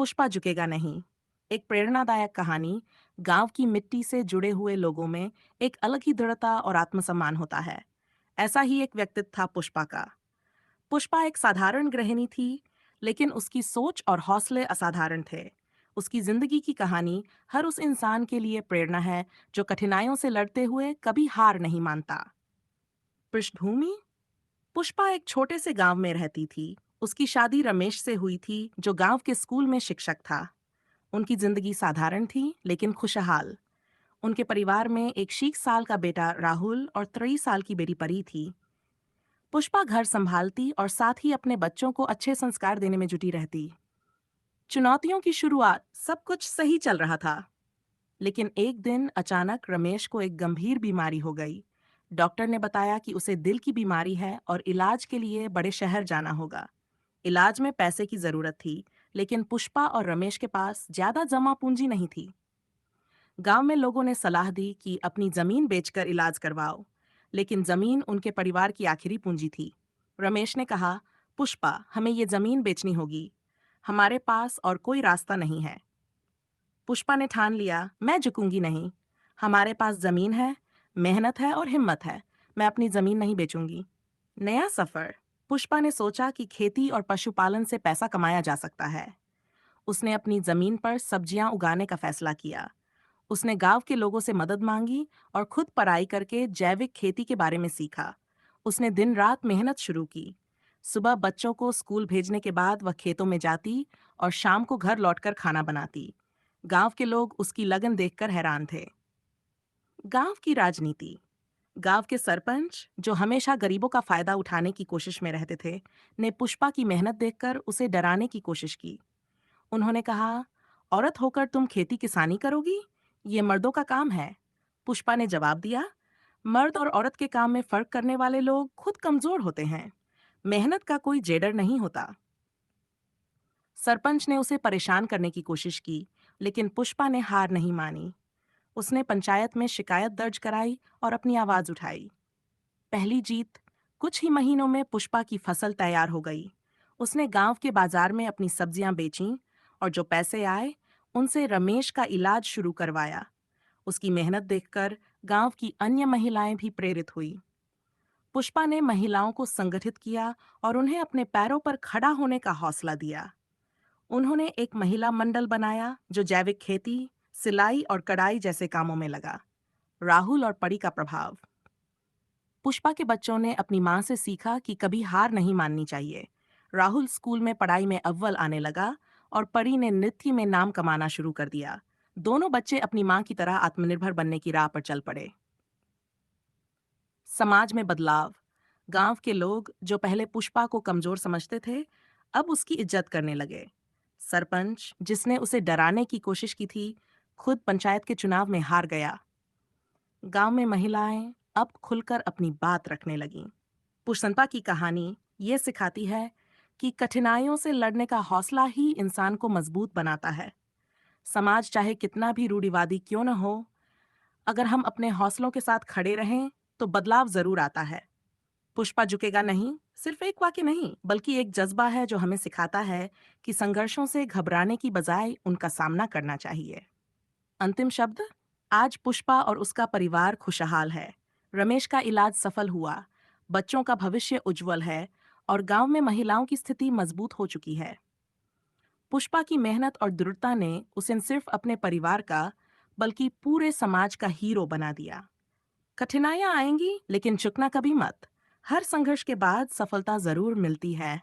पुष्पा झुकेगा नहीं। एक प्रेरणादायक कहानी। गांव की मिट्टी से जुड़े हुए लोगों में एक अलग ही दृढ़ता और आत्मसम्मान होता है। ऐसा ही एक व्यक्तित्व था पुष्पा का। पुष्पा एक साधारण गृहिणी थी, लेकिन उसकी सोच और हौसले असाधारण थे। उसकी जिंदगी की कहानी हर उस इंसान के लिए प्रेरणा है जो कठिनाइयों से लड़ते हुए कभी हार नहीं मानता। पृष्ठभूमि। पुष्पा एक छोटे से गांव में रहती थी। उसकी शादी रमेश से हुई थी, जो गांव के स्कूल में शिक्षक था। उनकी जिंदगी साधारण थी लेकिन खुशहाल। उनके परिवार में एक 6 साल का बेटा राहुल और 23 साल की बेटी परी थी। पुष्पा घर संभालती और साथ ही अपने बच्चों को अच्छे संस्कार देने में जुटी रहती। चुनौतियों की शुरुआत। सब कुछ सही चल रहा था, लेकिन एक दिन अचानक रमेश को एक गंभीर बीमारी हो गई। डॉक्टर ने बताया कि उसे दिल की बीमारी है और इलाज के लिए बड़े शहर जाना होगा। इलाज में पैसे की जरूरत थी, लेकिन पुष्पा और रमेश के पास ज्यादा जमा पूंजी नहीं थी। गांव में लोगों ने सलाह दी कि अपनी जमीन बेचकर इलाज करवाओ, लेकिन जमीन उनके परिवार की आखिरी पूंजी थी। रमेश ने कहा, पुष्पा, हमें ये जमीन बेचनी होगी। हमारे पास और कोई रास्ता नहीं है। पुष्पा ने ठान लिया, मैं झुकूंगी नहीं। हमारे पास जमीन है, मेहनत है और हिम्मत है। मैं अपनी जमीन नहीं बेचूंगी। नया सफर। पुष्पा ने सोचा कि खेती और पशुपालन से पैसा कमाया जा सकता है। उसने अपनी जमीन पर सब्जियां उगाने का फैसला किया। उसने गांव के लोगों से मदद मांगी और खुद पढ़ाई करके जैविक खेती के बारे में सीखा। उसने दिन रात मेहनत शुरू की। सुबह बच्चों को स्कूल भेजने के बाद वह खेतों में जाती और शाम को घर लौटकर खाना बनाती। गांव के लोग उसकी लगन देखकर हैरान थे। गांव की राजनीति। गांव के सरपंच, जो हमेशा गरीबों का फायदा उठाने की कोशिश में रहते थे, ने पुष्पा की मेहनत देखकर उसे डराने की कोशिश की। उन्होंने कहा, औरत होकर तुम खेती किसानी करोगी? ये मर्दों का काम है। पुष्पा ने जवाब दिया, मर्द और औरत के काम में फर्क करने वाले लोग खुद कमजोर होते हैं। मेहनत का कोई जेडर नहीं होता। सरपंच ने उसे परेशान करने की कोशिश की, लेकिन पुष्पा ने हार नहीं मानी। उसने पंचायत में शिकायत दर्ज कराई और अपनी आवाज उठाई। पहली जीत। कुछ ही महीनों में पुष्पा की फसल तैयार हो गई। उसने गांव के बाजार में अपनी सब्जियां बेचीं और जो पैसे आए, उनसे रमेश का इलाज शुरू करवाया। उसकी मेहनत देखकर गांव की अन्य महिलाएं भी प्रेरित हुई। पुष्पा ने महिलाओं को संगठित किया और उन्हें अपने पैरों पर खड़ा होने का हौसला दिया। उन्होंने एक महिला मंडल बनाया जो जैविक खेती, सिलाई और कढ़ाई जैसे कामों में लगा। राहुल और परी का प्रभाव। पुष्पा के बच्चों ने अपनी मां से सीखा कि कभी हार नहीं माननी चाहिए। राहुल स्कूल में पढ़ाई में अव्वल आने लगा और परी ने नृत्य में नाम कमाना शुरू कर दिया। दोनों बच्चे अपनी मां की तरह आत्मनिर्भर बनने की राह पर चल पड़े। समाज में बदलाव। गांव के लोग, जो पहले पुष्पा को कमजोर समझते थे, अब उसकी इज्जत करने लगे। सरपंच, जिसने उसे डराने की कोशिश की थी, खुद पंचायत के चुनाव में हार गया। गांव में महिलाएं अब खुलकर अपनी बात रखने लगीं। पुष्पा की कहानी ये सिखाती है कि कठिनाइयों से लड़ने का हौसला ही इंसान को मजबूत बनाता है। समाज चाहे कितना भी रूढ़िवादी क्यों न हो, अगर हम अपने हौसलों के साथ खड़े रहें तो बदलाव जरूर आता है। पुष्पा झुकेगा नहीं सिर्फ एक वाक्य नहीं, बल्कि एक जज्बा है जो हमें सिखाता है कि संघर्षों से घबराने की बजाय उनका सामना करना चाहिए। अंतिम शब्द। आज पुष्पा और उसका परिवार खुशहाल है। रमेश का इलाज सफल हुआ। बच्चों का भविष्य उज्जवल है और गांव में महिलाओं की स्थिति मजबूत हो चुकी है। पुष्पा की मेहनत और दृढ़ता ने उसे सिर्फ अपने परिवार का, बल्कि पूरे समाज का हीरो बना दिया। कठिनाइयां आएंगी, लेकिन चुकना कभी मत। हर संघर्ष के बाद सफलता जरूर मिलती है।